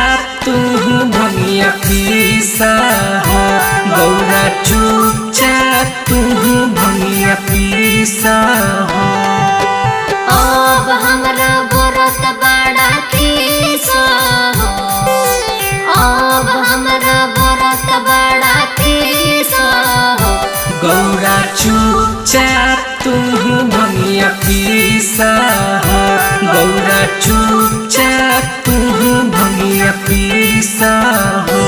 चुपचाप तू भंगिया पीसा हो, गौरा चुपचाप तू भंगिया पीसा हो। अब हमरा व्रत बड़ा खीसा हो, अब हमरा व्रत बड़ा खीसा हो। गौरा चुपचाप तू भंगिया पीसा हो, गौरा चुपचाप तू भंगिया पीसा हो।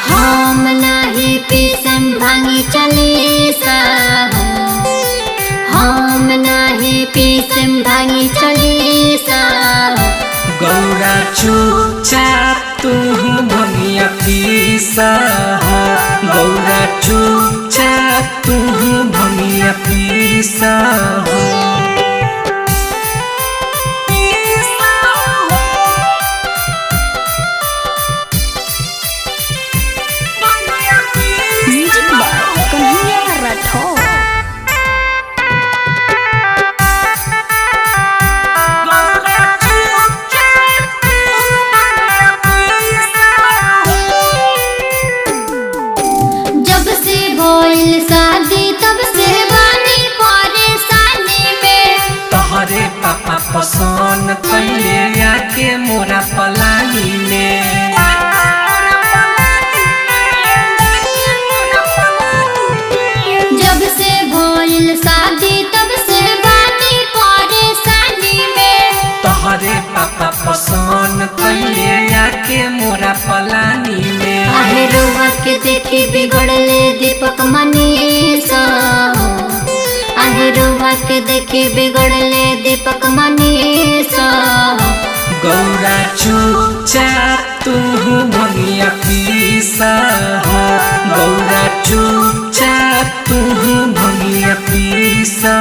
हम नहीं पीसम भांगी चालीसा हो, हम नहीं पीसम भांगी चालीसा हो। गौरा चुपचाप तू भंगिया पीसा हो, गौरा चुपचाप तू भंगिया पीसा हो। शादी तब से बानी परेशानी में, तोहरे पापा पसंद कैले आके मोरा पलानी में। जब से भइल शादी तब से बानी परेशानी में, तोहरे पापा पसंद कैले आके मोरा पलानी में। अहिरुआ के देखी बिगड़ले दीपक मनीषा हो, अहिरुआ के देखी बिगड़ले दीपक मनीषा हो। गौरा चुपचाप तू भंगिया पीसा हो, गौरा चुपचाप तू भंगिया पीसा